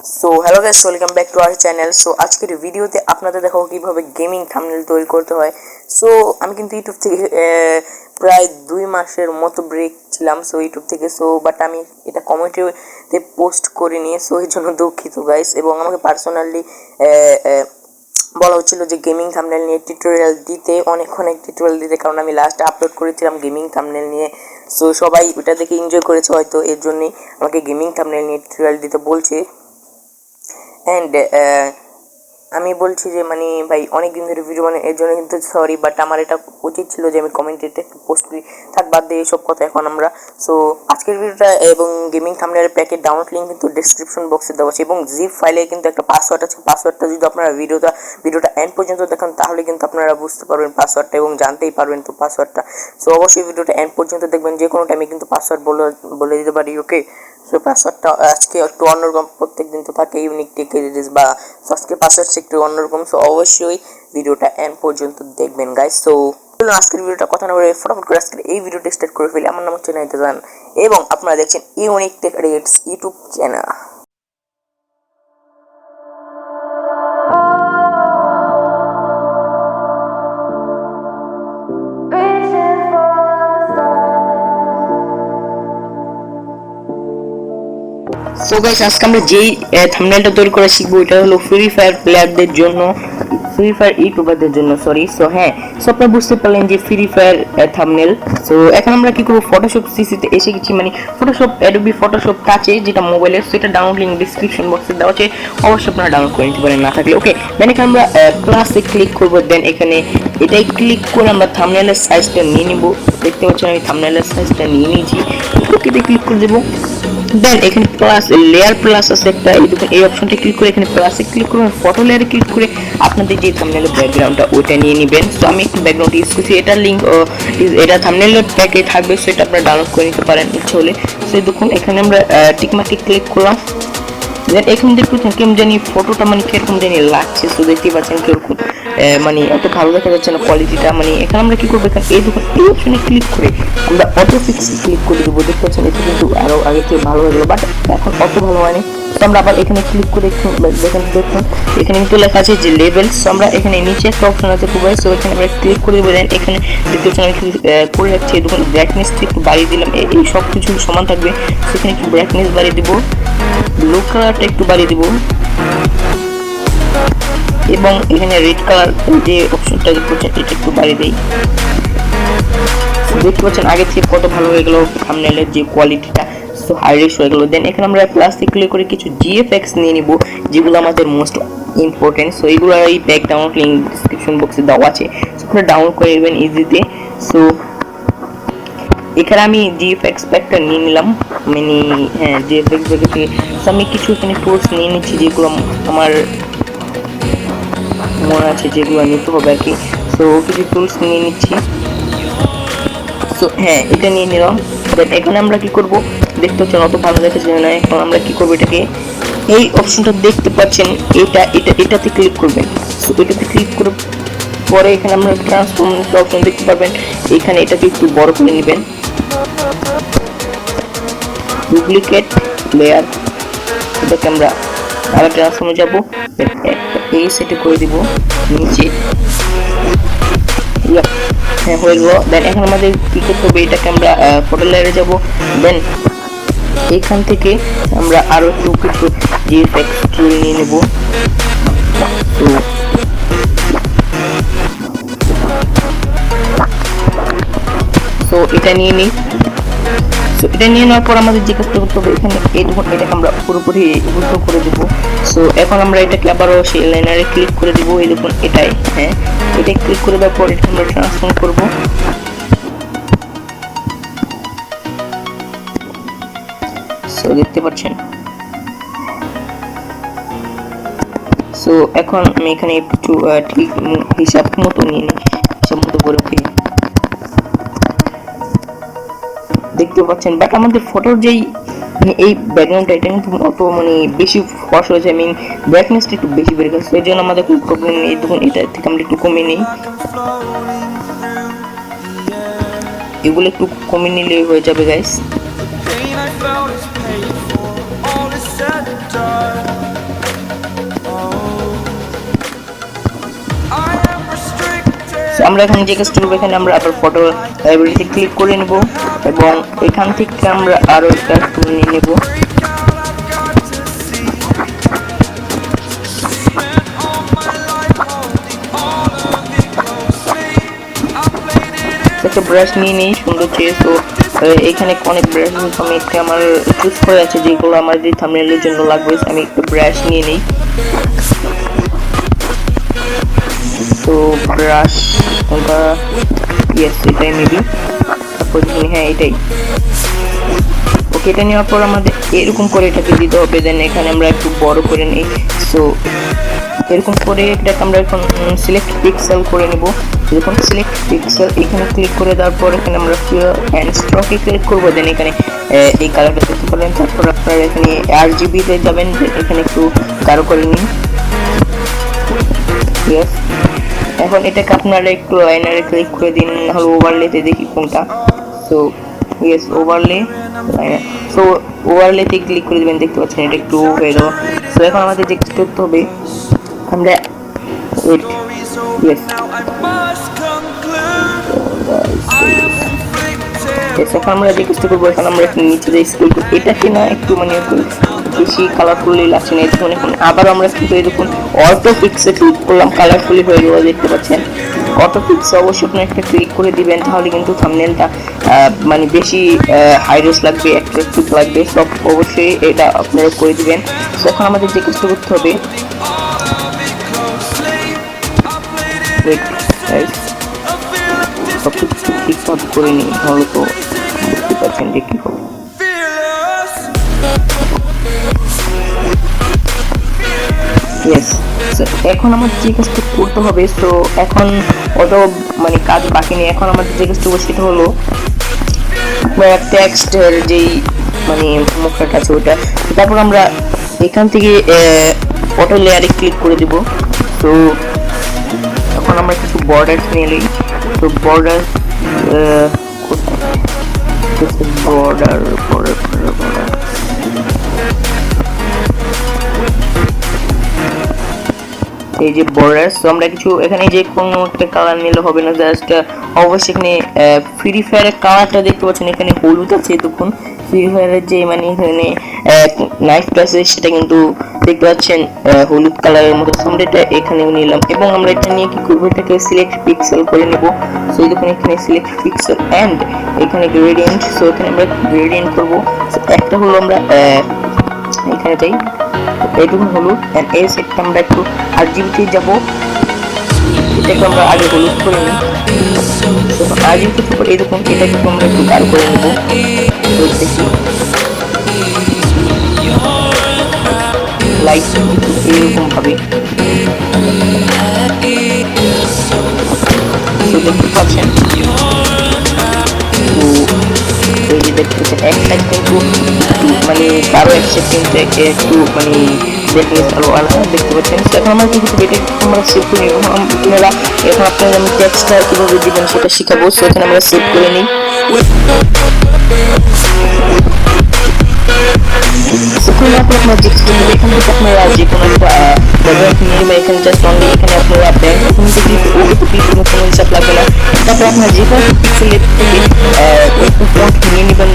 So hello guys, welcome back to our channel. So আজকের ভিডিওতে আপনাদের দেখাবো কিভাবে গেমিং থাম্বনেল তৈরি করতে হয়। সো আমি কিন্তু ইউটিউব থেকে প্রায় 2 মাসের মতো ব্রেক ছিলাম ইউটিউব থেকে। বাট আমি এটা কমিউনিটিতে পোস্ট করিনি, এই জন্য দুঃখিত গাইস। এবং আমাকে পার্সোনালি বলা হচ্ছিল যে গেমিং থাম্বনেল নিয়ে টিউটোরিয়াল দিতে, অনেক টিউটোরিয়াল দিতে, কারণ আমি লাস্ট আপলোড করেছিলাম গেমিং থাম্বনেল নিয়ে। সবাই ওটা দেখে এনজয় করেছে হয়তো, এর জন্যই আমাকে গেমিং থাম্বনেল নিয়ে টিউটোরিয়াল দিতে বলছে। অ্যান্ড আমি বলছি যে ভাই অনেক দিন ধরে ভিডিও এর জন্য কিন্তু সরি, বাট আমার এটা উচিত ছিল যে আমি কমেন্টেতে পোস্ট করি। থাক, বাদ দিয়ে এইসব কথা এখন আমরা। আজকের ভিডিওটা এবং গেমিং থাম্বনেলের প্যাকের ডাউনলোড লিঙ্ক কিন্তু ডিসক্রিপশন বক্সে দেওয়া আছে, এবং জিপ ফাইলে কিন্তু একটা পাসওয়ার্ড আছে। পাসওয়ার্ডটা যদি আপনারা ভিডিওটা এন্ড পর্যন্ত দেখেন, তাহলে কিন্তু আপনারা বুঝতে পারবেন পাসওয়ার্ডটা এবং জানতেই পারবেন তো পাসওয়ার্ডটা। অবশ্যই ভিডিওটা এন্ড পর্যন্ত দেখবেন, যে কোনো টাইমে কিন্তু পাসওয়ার্ড বলে দিতে পারি, ওকে। পাসওয়ার্ডটা আজকে একটু অন্যরকম, প্রত্যেকদিন তো থাকে ইউনিক টেকএডিটস বা আজকে পাসওয়ার্ডটা একটু অন্যরকম। অবশ্যই ভিডিওটা এন্ড পর্যন্ত দেখবেন গাইস। আজকের ভিডিওটা কথা না বলে ফটাফট করে আজকের এই ভিডিওটা স্টার্ট করে ফেলি। আমার নাম হচ্ছে নাহিদ, এবং আপনারা দেখছেন ইউনিক টেকএডিটস ইউটিউব চ্যানেল। গাইস, আজকে আমরা যেই থাম্বনেলটা তৈরি করে শিখবো, এটা হলো ফ্রি ফায়ার প্লেয়ারদের জন্য, ফ্রি ফায়ার ইউটিউবারদের জন্য, সরি। হ্যাঁ, আপনারা বুঝতে পারলেন যে ফ্রি ফায়ার থাম্বনেল। এখন আমরা কি করব, ফটোশপ সিসিতে এসে গেছি, ফটোশপ অ্যাডোবি ফটোশপ টাচে, যেটা মোবাইলের, সেটা ডাউনলোড লিংক ডিসক্রিপশন বক্সে দেওয়া আছে, অবশ্যই আপনারা ডাউনলোড করে নিতে পারেন না থাকলে, ওকে। দেন এখানে আমরা প্লাসে ক্লিক করব। দেন এখানে এটাই ক্লিক করে আমরা থাম্বনেলের সাইজটা নিয়ে নিব। দেখতে পাচ্ছেন আমি থাম্বনেলের সাইজটা নিয়ে নিয়েছি, ওকেতে ক্লিক করে দেবো। দেন এখানে প্লাস লেয়ার প্লাস আছে একটা, এই দেখুন এই অপশনটা ক্লিক করে এখানে প্লাসে ক্লিক করবেন, ফটো লেয়ারে ক্লিক করে আপনাদের যে থাম্বনেলের ব্যাকগ্রাউন্ডটা ওইটা নিয়ে নেবেন। আমি একটু ব্যাকগ্রাউন্ড ইউজ করছি, এটার লিঙ্ক এটা থাম্বনেলের প্যাকে থাকবে, সেটা আপনারা ডাউনলোড করে নিতে পারেন ইচ্ছে হলে। দেখুন এখানে আমরা টিকমার্কে ক্লিক করলাম। দেন এখানে দেখতে পাচ্ছেন কেমন জানি ফটোটা কিরকম জানি লাগছে, দেখতেই পাচ্ছেন কিরকম এত ভালো দেখা যাচ্ছে না কোয়ালিটিটা। এখানে আমরা কি করবো, এখানে এই দেখুন এই অপশনে ক্লিক করে আমরা অটো ফিক্স ক্লিক করে দেবো। দেখতে পাচ্ছেন এটা কিন্তু আরো আগে থেকে ভালো হয়ে গেলো, বাট এখন অত ভালো হয়নি। আমরা আবার এখানে ক্লিক করে দেখুন এখানে কিন্তু লেখা আছে যে লেভেলস। আমরা এখানে নিচে একটা অপশন আছে খুবই, এখানে আমরা ক্লিক করে দেবো। দেন এখানে দেখতে পাচ্ছেন আমি করে রাখছি, দেখুন ব্রাইটনেসটা একটু বাড়িয়ে দিলাম, এই সব কিছু সমান থাকবে। সেখানে একটু ব্রাইটনেস বাড়িয়ে দিব, ব্লু কালারটা একটু বাড়িয়ে দিব, এবং এখানে রেড কালার যে অপশনটা দেখতে এটা একটু বাড়িয়ে দেই। দেখতে পাচ্ছেন আগে থেকে কত ভালো হয়ে গেল থাম্বনেলের যে কোয়ালিটিটা, হাই রেস হয়ে গেল। দেন এখানে আমরা প্লাসে ক্লিক করে কিছু জিএফএক্স নিয়ে নিব, যেগুলো আমাদের মোস্ট ইম্পর্টেন্ট। এগুলো এই প্যাক ডাউনলোড লিঙ্ক ডিসক্রিপশন বক্সে দেওয়া আছে, আপনারা ডাউনলোড করে নেবেন ইজিতে। এখানে আমি জিএফএক্স প্যাকটা নিয়ে নিলাম, হ্যাঁ জিএফএক্স প্যাক থেকে। আমি কিছু এখানে টুলস নিয়ে নিচ্ছি, যেগুলো আমার মনে আছে যেগুলো নিতে হবে আর কি। কিছু টুলস নিয়ে নিচ্ছি। হ্যাঁ, এটা নিয়ে নিলাম। দেন এখানে আমরা কি করব, দেখতে পাচ্ছেন অত ভালো দেখাচ্ছে না। এখন আমরা কি করব, এটাকে এই অপশনটা দেখতে পাচ্ছেন, এটাতে ক্লিক করবেন। এটাতে ক্লিক করে পরে এখানে আমরা ট্রান্সফর্ম অপশন দেখতে পাবেন, এখানে এটাকে একটু বড় করে নেবেন, ডুপ্লিকেট লেয়ার, এটাকে আমরা আবার ট্রান্সফর্মে যাব, এই সেটে করে দিব নিচে। হ্যাঁ, হয়ে গেল। দেন এখন আমাদের কি করতে হবে, এটাকে আমরা ফটো লেয়ারে যাব। দেন এখান থেকে আমরা আরো একটু কিছু জিএফএক্স টুল নিয়ে নেব। এটা নিয়ে নিই। এটা নিয়ে নেওয়ার পর আমাদের যে কাজটা করতে হবে, এখানে এই দেখুন এটাকে আমরা পুরোপুরি উল্টো করে দেব। এখন আমরা এটাকে আবারও সেই লাইনারে ক্লিক করে দিব, এই দেখুন এটাই, হ্যাঁ এটা ক্লিক করে দেওয়ার পর এটা আমরা ট্রান্সফর্ম করব। দেখতে পাচ্ছেন। এখন আমি এখানে একটু ঠিক হিসাব মতো নিয়ে নিই, হিসাব মতো করে দেখতে পাচ্ছেন। বাট আমাদের ফটোর যেই এই ব্যাকগ্রাউন্ডটা, এটা কিন্তু অত বেশি ফস হয়েছে, ব্রাইটনেসটা একটু বেশি বেড়ে গেছে, এই জন্য আমাদের কোনো প্রবলেম নেই। দেখুন এটা থেকে আমরা একটু কমিয়ে নিই, এগুলো একটু কমিয়ে নিলে হয়ে যাবে গাইস। আমরা এখন যে কাজটা করবো, এখানে আমরা আবার ফটো লাইব্রেরিতে ক্লিক করে নেব এবং এখান থেকে আমরা আরো একটা টুল নিয়ে নেব। একটা ব্রাশ নিয়ে নেই সুন্দর চেয়ে। তো এখানে অনেক ব্রাশ আমি একটা আমার চুজ করে আছে যেগুলো আমার যে থাম্বনেলের জন্য লাগবে। আমি একটা ব্রাশ নিয়ে নেই। তো ব্রাশ ইয়েস এটাই মেবি, তারপর হ্যাঁ এটাই ওকে। এটা নেওয়ার পর আমাদের এরকম করে এটাকে দিতে হবে। দেন এখানে আমরা একটু বড় করে নিই। সো এরকম করে এটাকে আমরা এখন সিলেক্ট পিক্সেল করে নেব। যখন সিলেক্ট পিক্সেল এখানে ক্লিক করে দেওয়ার পর এখানে আমরা ফিল অ্যান্ড স্ট্রোকে ক্লিক করবো। দেন এখানে এই কালারটা দেখতে পারেন। তারপর আপনারা এখানে RGB তে যাবেন, এখানে একটু গাঢ় করে নিন। ইয়েস, এখন এটাকে আপনারা একটু লাইনারে ক্লিক করে দিন, নাহলে ওভারলেতে দেখি কোনটা। সো ইয়েস ওভারলে, সো ওভারলেতে ক্লিক করে দিবেন। দেখতে পাচ্ছেন এটা একটু হয়ে গেল। সো এখন আমাদের যে কাজ করতে হবে, আমরা এখন আমরা যে কাজটা করবো, এখন আমরা নিচে যে স্ক্রল করব, এটাকে না একটু মানে বেশি কালারফুলি লাগছে না। দেখুন এখন আবার আমরা কিন্তু দেখুন অটো পিক্সে ক্লিক করলাম, কালারফুলি হয়ে গেল। দেখতে পাচ্ছেন অটো পিক্সে অবশ্যই আপনি একটা ক্লিক করে দিবেন, তাহলে কিন্তু থাম্বনেলটা মানে বেশি হাইরেস লাগবে, অ্যাট্রাকটিভ লাগবে। সব অবশ্যই এটা আপনারা করে দিবেন। তো এখন আমাদের যে কাজটা করতে হবে, সব কিছু ঠিকঠাক করে নিই, তাহলে তো বুঝতে পারছেন যে কি হবে। এখন আমাদের যে কাজটা করতে হবে, তো এখন অত মানে কাজ বাকি নেই। এখন আমাদের যে কাজটা সেটা হলো টেক্সটের যেই মানে মুখটা আছে ওটা। তারপর আমরা এখান থেকে অটো লেয়ারে ক্লিক করে দিব। তো এখন আমরা কিছু বর্ডার নিয়ে নিই। তো বর্ডার বর্ডার এই যে বর্ডার। তো আমরা কিছু এখানে যে কোনো একটা কালার নিলে হবে না, জাস্ট অবশ্যই এখানে ফ্রি ফায়ারের কালারটা দেখতে পাচ্ছেন, এখানে হলুদ আছে। দেখুন ফ্রি ফায়ারের যে মানে এখানে নাইফটা আছে সেটা কিন্তু দেখতে পাচ্ছেন হলুদ কালারের মতো। আমরা এটা এখানে নিলাম এবং আমরা এটা নিয়ে কি করবো, এটাকে সিলেক্ট পিক্সেল করে নেব। সো দেখুন এখানে সিলেক্ট পিক্সেল এন্ড এখানে গ্রেডিয়েন্ট। সো এখানে আমরা গ্রেডিয়েন্ট করবো। একটা হলো আমরা এখানে যাই, এইটুকু হলুদ এন্ড এই সেটটা আমরা একটু RGB তে যাব। এটাকে আমরা আগে হলুদ করে নিই। তো RGB তে পরে এই দেখুন এটাকে আমরা একটু গাঢ় করে নেব। তো দেখি লাইট এরকম ভাবে দেখতে পাচ্ছেন। তো এই যে দেখতে পাচ্ছেন এক সাইড কিন্তু মানে কারো এক সাইড কিন্তু একটু মানে দেখতে ভালো আলাদা দেখতে পাচ্ছেন। এখন আমরা কিন্তু এটা আমরা সেভ করে নিব। আপনারা এখন আপনারা আমি টেক্সটটা কিভাবে দিবেন সেটা শিখাবো। সো এখানে আমরা সেভ করে নিই। এখানে আপনারা যে এখানে আপনারা যে কোনো একটা ব্যাকগ্রাউন্ড নিয়ে বা এখানে জাস্ট অনলি এখানে আপনারা ব্যাকগ্রাউন্ড থেকে ওকে ক্লিক করে কোনো হিসাব লাগবে না। তারপর আপনারা যে কোনো পিক্সেলের থেকে একটু ফন্ট নিয়ে নেবেন,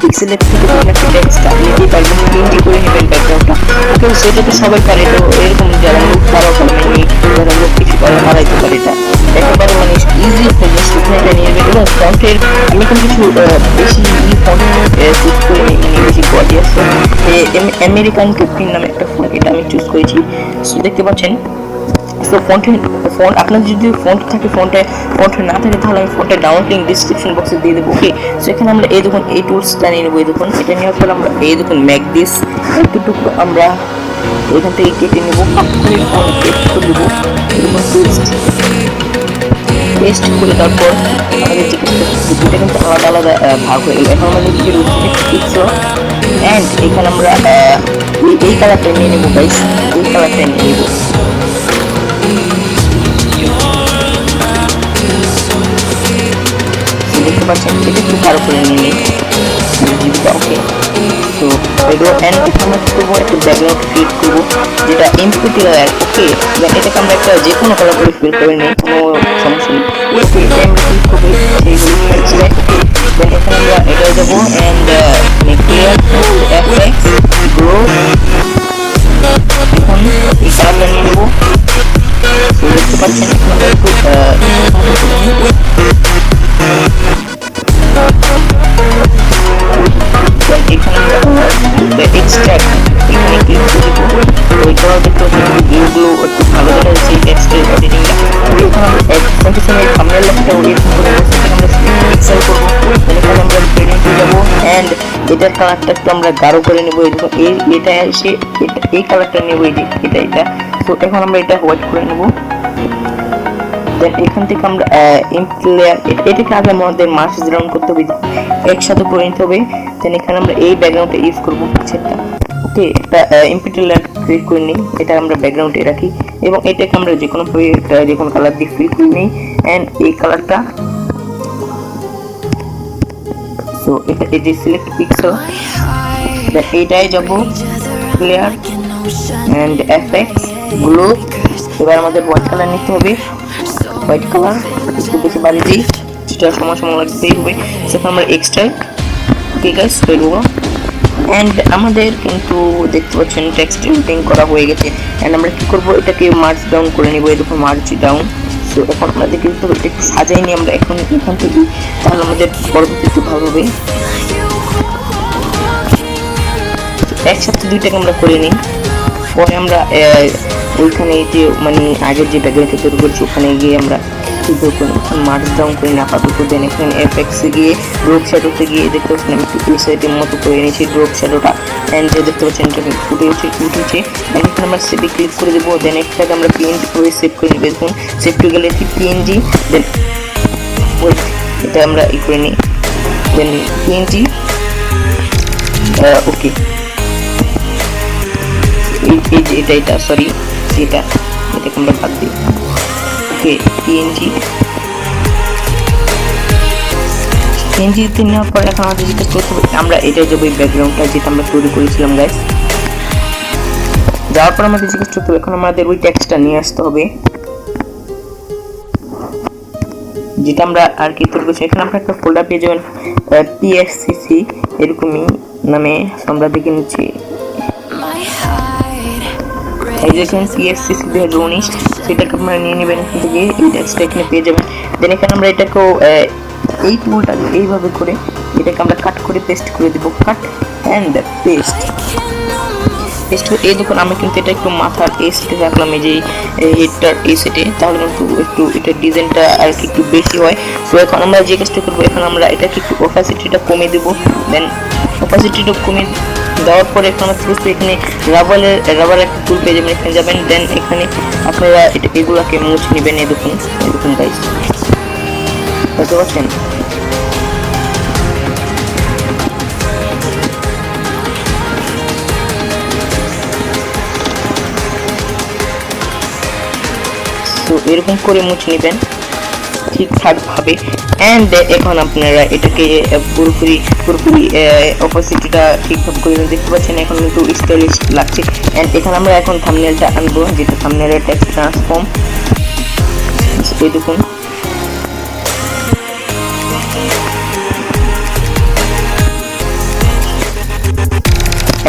পিক্সেলের থেকে কোনো একটা টেক্সট নিতে পারবেন, প্রিন্ট করে নেবেন ব্যাকগ্রাউন্ডটা। ওকে সেটা তো সবাই পারে। তো এরকম যারা লোক তারাও পারবেন, যারা লোক কিছু করে হারাইতে পারে, এটা একেবারে মানে ইজি প্রসেস। এটা নিয়ে নেবেন এবং ফন্টের আমি এখন কিছু বেশি ফন্ট চুজ করে নিই, মানে বেশি বডি আছে আমেরিকান 15 নামে একটা ফন্ট, এটা আমি চুজ করেছি। সো দেখতে পাচ্ছেন। সো ফন্ট আপনার যদি ফন্ট থাকে, ফন্ট না থাকে তাহলে আমি ফন্টের ডাউন লিঙ্ক ডিসক্রিপশন বক্সে দিয়ে দেবো। ওকে সো এখানে আমরা এই দেখুন এই টুলসটা নিয়ে নেবো। এই দেখুন এটা নেওয়ার পর আমরা এই দেখুন ম্যাক দিস একটু আমরা এখান থেকে কেটে নেবো, পেস্ট করে দেবো। এরকম পেস্ট করে তারপর আমাদের দুটো কিন্তু আলাদা আলাদা ভাগ হয়ে গেল। এখন আমাদের যে পিক্সেল এন্ড এখানে আমরা এই কালারটা নিয়ে নেবো গাইস, এই কালারটা নিয়ে নেবো। দেখতে পাচ্ছেন এটা একটু ভালো করে নিয়ে নিই। ওকে তো এগুলো এন্ড আমরা কি করবো, একটা ব্যাকগ্রাউন্ড ক্রিয়েট করবো যেটা ইনপুট লেয়ার। ওকে, দেন এটাকে আমরা একটা যে কোনো কালার করে ফিল করে নিই, কোনো সমস্যা নেই। ওকে, এটা আমরা ক্লিক করবো সেইগুলো থাকছে। দেন এখানে আমরা এটাই যাবো and make layer FX grow. এখন এই কালারটা নিয়ে নেবো। দেখতে পাচ্ছেন এখন আমরা একটু এখানে আমরা এক্সট্রাক্ট এখানে ক্লিক করে দেবো। ওইটাও দেখতে পাচ্ছেন ভিউগুলো একটু ভালো দেখা যাচ্ছে টেক্সট এডিটিংটা। এখন আমরা কন্টিনিউয়াস থাম্বনেল একটা এরকম করে সেখানে আমরা পিক্সেল করব। এখানে আমরা গ্রেডিয়েন্টে যাব এন্ড এটার কালারটা একটু আমরা গাঢ় করে নেব। এটা এসে এই কালারটা নেব, এটা তো এখন আমরা এটা হোয়াইট করে নেব। দেন এখান থেকে আমরা ইনপুট লেয়ার এটাকে আগে আমাদের মার্জ ডাউন করতে হবে, একসাথে করে নিতে হবে। দেন এখানে আমরা এই ব্যাকগ্রাউন্ডটা ইউজ করব পিকচারটা। ওকে, একটা ইনপুট লেয়ার ক্রিয়েট করে নিই, এটা আমরা ব্যাকগ্রাউন্ডে রাখি এবং এটাকে আমরা যে কোনো ভাবে যে কোনো কালার দিয়ে ফিল করে নিই এন্ড এই কালারটা সো এটা এই যে সিলেক্ট পিক্সেল। দেন এইটাই যাব লেয়ার এন্ড এফএক্স গ্লো। এবার আমাদের হোয়াইট কালার নিতে হবে, হোয়াইট কালার একটু বেশি বাড়িয়ে দিই, সেটা সময় লাগতেই হবে। সেখানে আমরা এক্সট্রাক্ট। ওকে গাইস, হয়ে গেল এন্ড আমাদের কিন্তু দেখতে পাচ্ছেন টেক্সট এডিটিং করা হয়ে গেছে। এন্ড আমরা কি করব, এটাকে মার্জ ডাউন করে নিব। এই দেখো মার্জ ডাউন। সো এখন আমাদের কিন্তু এটা একটু সাজাই নিই আমরা এখান থেকে, তাহলে আমাদের পরবর্তীতে একটু ভালো হবে। একসাথে দুইটাকে আমরা করে নিই, পরে আমরা ওইখানে যে মানে আগের যে ব্যাকগ্রাউন্ডটা তৈরি করছি ওখানে গিয়ে আমরা মার্জ ডাউন করে না আপাতত। দেন এখানে এফএক্সে গিয়ে ড্রপ শ্যাডোতে গিয়ে দেখতে পাচ্ছেন আমি একটু সাইডের মতো করে নিয়েছি ড্রপ শ্যাডোটা এন্ড দেখতে পাচ্ছেন এটাকে উঠেছে। এখানে আমরা সেভে ক্লিক করে দেবো। দেন এটাকে আমরা পিএনজি করে সেভ করে নেব। দেখুন save to gallery PNG. Then wait, এটা আমরা ই করে নিই। দেন পিএনজি ওকে, এটা সরি এটাকে আমরা বাদ দিই। ওকে, পিএনজিতে নেওয়ার পর এখন আমাদের যেটা করতে হবে, আমরা এটাই যাবো এই ব্যাকগ্রাউন্ডটা যেটা আমরা তৈরি করেছিলাম গাইস। যাওয়ার পর আমাদের জিজ্ঞেস করতে হবে, এখন আমাদের ওই টেক্সটটা নিয়ে আসতে হবে যেটা আমরা আর কি তৈরি করছি। এখানে আমরা একটা ফোল্ডার পেয়ে যাবেন পিএসসিসি এরকমই নামে, আমরা দেখে নিচ্ছি এই দেখেন পিএসসিসি 2019, সেটাকে আপনারা নিয়ে নেবেন এখান থেকে, এই টেক্সটটা এখানে পেয়ে যাবেন। দেন এখানে আমরা এটাকেও এই টুলটা এইভাবে করে এটাকে আমরা কাট করে পেস্ট করে দেবো, কাট অ্যান্ড পেস্ট। এই দেখুন আমি কিন্তু এটা একটু মাথার এই সেটে রাখলাম, এই যে হেডটার এই সেটে, তাহলে কিন্তু একটু এটা ডিজাইনটা আর কি একটু বেশি হয়। তো এখন আমরা যে কাজটা করবো, এখন আমরা এটাকে একটু অপাসিটিটা কমিয়ে দেবো। দেন অপাসিটিটা কমিয়ে দেওয়ার পরে এখন আমরা এখানে রাবার একটা টুল পেয়ে যাবেন, এখানে যাবেন। দেন এখানে আপনারা এগুলাকে মুছে নেবেন। এই দেখুন গাইস, বুঝতে পারছেন? তো এরকম করে মুছে নেবেন ঠিকঠাক ভাবে এন্ড এখন আপনারা এটাকে পুরোপুরি অপোজিটটা ঠিকভাবে করে দেখতে পাচ্ছেন। এখন কিন্তু স্টাইলিশ লাগছে এন্ড এখানে আমরা এখন থাম্বনেলটা আনবো, যেটা থাম্বনেলের টেক্সট ট্রান্সফর্ম। এই দেখুন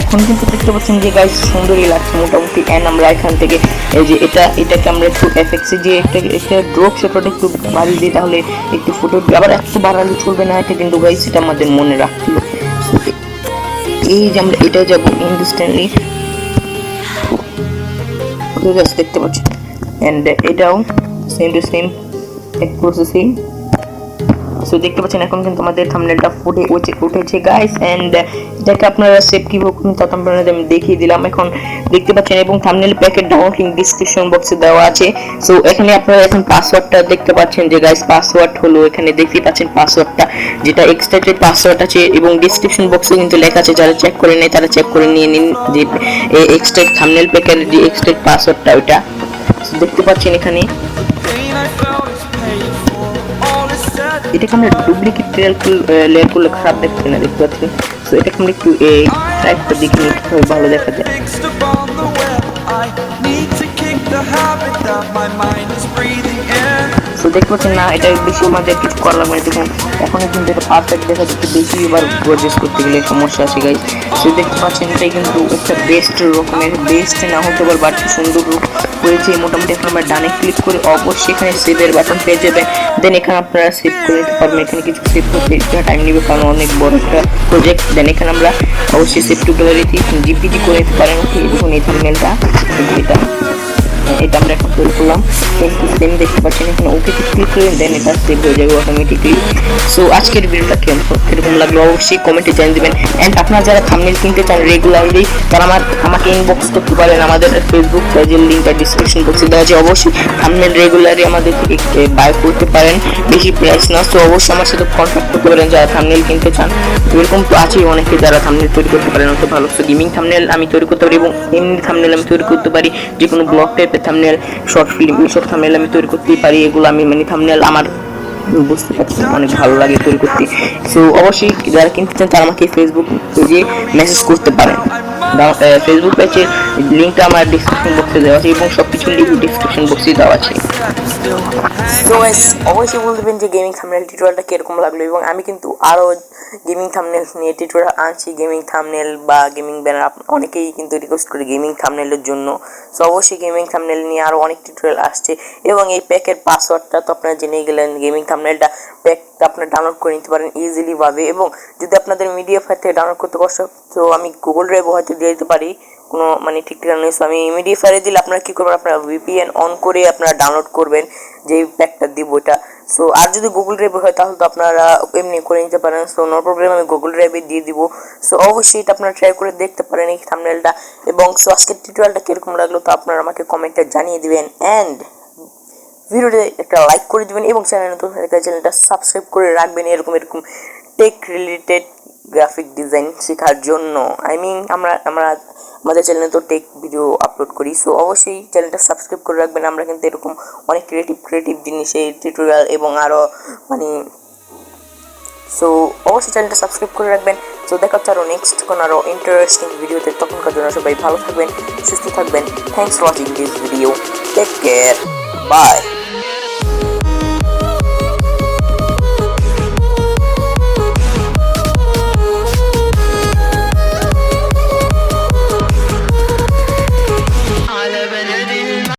এখন কিন্তু দেখতে পাচ্ছেন যে গাইস সুন্দরই লাগছে মোটামুটি। এন্ড আমরা এখান থেকে এই যে এটাকে আমরা একটু এফএক্সে যে একটা ড্রপ শ্যাডোটা একটু বাড়িয়ে দিই, তাহলে একটু ফুটো আবার একটু বাড়ালে চলবে না, এটা কিন্তু গাইস এটা আমাদের মনে রাখতে হবে। এই যে আমরা এটা যাব ইনস্ট্যান্টলি, ওকে গাইস দেখতে পাচ্ছেন এন্ড এটাও সেম টু সেম এক প্রসেসিং। সো দেখতে পাচ্ছেন এখন কিন্তু আমাদের থাম্বনেলটা উঠেছে গাইস এন্ড এটাকে আপনারা সেভ কিভাবে করবেন তা আপনাদের আমি দেখিয়ে দিলাম। এখন দেখতে পাচ্ছেন এবং থাম্বনেল প্যাকের ডাউনলোড লিংক ডেসক্রিপশন বক্সে দেওয়া আছে। সো এখানে আপনারা এখন পাসওয়ার্ডটা দেখতে পাচ্ছেন যে গাইস পাসওয়ার্ড হলো, এখানে দেখতে পাচ্ছেন পাসওয়ার্ডটা যেটা এক্সট্রাক্টেড পাসওয়ার্ড আছে এবং ডেসক্রিপশন বক্সে কিন্তু লেখা আছে, যারা চেক করে নেয় তারা চেক করে নিয়ে নিন যে এক্সট্রাক্ট থাম্বনেল প্যাকের যে এক্সট্রাক্ট পাসওয়ার্ডটা ওইটা দেখতে পাচ্ছেন এখানে। এটাকে আমরা ডুপ্লিকেট লেয়ার করলে খারাপ দেখতে না, দেখতে পাচ্ছেন। সো এটাকে আমরা একটু এই টাইপটা দেখে নিতে হবে, ভালো দেখা যায়। I need to kick the habit that my mind is breathing in. So দেখতে পাচ্ছেন না, এটা বেশি আমাদের কিছু করা লাগবে না। দেখুন এখন কিন্তু এটা পারফেক্ট দেখা যাচ্ছে, বেশি এবার গর্জেস করতে গেলে সমস্যা আছে গাইজ। সো দেখতে পাচ্ছেন এটাই কিন্তু একটা বেস্ট রকমের, বেস্ট না হতে পারে বাট সুন্দর রূপ হয়েছে। মোটামুটি এখন আমরা ডানে ক্লিক করে অবশ্যই এখানে সেভের বাটন পেয়ে যাবেন। দেন এখানে আপনারা সেভ করে নিতে পারবেন। এখানে কিছু সেভ করতে টাইম নেবে কারণ অনেক বড় একটা প্রজেক্ট। দেন এখানে আমরা অবশ্যই সেভ টু গ্যালারিতে জিপিজি করে নিতে পারেন। ওকে, দেখুন এই থাম্বনেলটা, এটা আমরা এখন তৈরি করলাম। সেম দেখতে পাচ্ছেন এখানে ওকে ক্লিক করে দেন এটা সেভ হয়ে যাবে অটোমেটিকলি। সো আজকের ভিডিওটা কিরকম লাগলো অবশ্যই কমেন্টে জানিয়ে দেবেন। অ্যান্ড আপনারা যারা থাম্বনেল কিনতে চান রেগুলারলি, তারা আমাকে ইনবক্স করতে পারেন। আমাদের ফেসবুক পেজের লিঙ্কটা ডিসক্রিপশন বক্সে দেওয়া আছে। অবশ্যই থাম্বনেল রেগুলারলি আমাদের থেকে বাই করতে পারেন, বেশি প্রাইস না। সো অবশ্যই আমার সাথে কন্ট্যাক্ট করতে পারেন যারা থাম্বনেল কিনতে চান। এরকম তো আছেই অনেকে যারা থাম্বনেল তৈরি করতে পারেন অত ভালো। সো গেমিং থাম্বনেল আমি তৈরি করতে পারি এবং এমনি থাম্বনেল আমি তৈরি করতে পারি। যে কোনো ব্লগ টাইপের থাম্বনেল, শর্ট ফিল্ম, এইসব থাম্বনেল আমি তৈরি করতেই পারি। এগুলো আমি থাম্বনেল আমার বুঝতে পারছি অনেক ভালো লাগে তৈরি করতে। সো অবশ্যই যারা কিনতে চান তারা আমাকে ফেসবুক পেজে মেসেজ করতে পারেন। ফেসবুক পেজের লিঙ্কটা আমার ডিসক্রিপশন বক্সে দেওয়া আছে এবং সবকিছুর লিঙ্ক ডিসক্রিপশন বক্সে দেওয়া আছে। তো গাইস অবশ্যই বলবেন যে গেমিং থাম্বনেল টিউটোরিয়ালটা কিরকম লাগলো, এবং আমি কিন্তু আরও গেমিং থাম্বনেল নিয়ে টিউটোরিয়াল আনছি। গেমিং থাম্বনেল বা গেমিং ব্যানার অনেকেই কিন্তু রিকোয়েস্ট করে গেমিং থাম্বনেলের জন্য। সো অবশ্যই গেমিং থাম্বনেল নিয়ে আরও অনেক টিউটোরিয়াল আসছে। এবং এই প্যাকের পাসওয়ার্ডটা তো আপনারা জেনে গেলেন। গেমিং থাম্বনেলটা প্যাকটা আপনারা ডাউনলোড করে নিতে পারেন ইজিলি ভাবে। এবং যদি আপনাদের মিডিয়া ফাইল থেকে ডাউনলোড করতে কষ্ট, তো আমি গুগল ড্রাইভে হয়তো দিয়ে দিতে পারি, কোনো মানে ঠিক ঠিকানা নেই। সো আমি মিডিয়া ফাইলে দিলে আপনারা কী করবেন, আপনারা ভিপিএন অন করে আপনারা ডাউনলোড করবেন যে প্যাকটা দিব ওইটা। সো আর যদি গুগল ড্রাইভে হয় তাহলে তো আপনারা এমনি করে নিতে পারেন। সো নো প্রবলেম, আমি গুগল ড্রাইভে দিয়ে দিব। সো অবশ্যই এটা আপনারা ট্রাই করে দেখতে পারেন এই থাম্বনেলটা। এবং সো আজকের টিউটোরিয়ালটা কীরকম লাগলো তো আপনারা আমাকে কমেন্টে জানিয়ে দিবেন। অ্যান্ড ভিডিওতে একটা লাইক করে দিবেন এবং চ্যানেলটা সাবস্ক্রাইব করে রাখবেন এরকম টেক রিলেটেড গ্রাফিক ডিজাইন শেখার জন্য। আমাদের চ্যানেলে তো টেক ভিডিও আপলোড করি। সো অবশ্যই চ্যানেলটা সাবস্ক্রাইব করে রাখবেন। আমরা কিন্তু এরকম অনেক ক্রিয়েটিভ জিনিসের টিউটোরিয়াল এবং আরও সো অবশ্যই চ্যানেলটা সাবস্ক্রাইব করে রাখবেন। সো দেখা হচ্ছে আরও নেক্সট কোনো আরও ইন্টারেস্টিং ভিডিওতে। তখনকার জন্য সবাই ভালো থাকবেন, সুস্থ থাকবেন। Thanks for watching this video. Take care, by.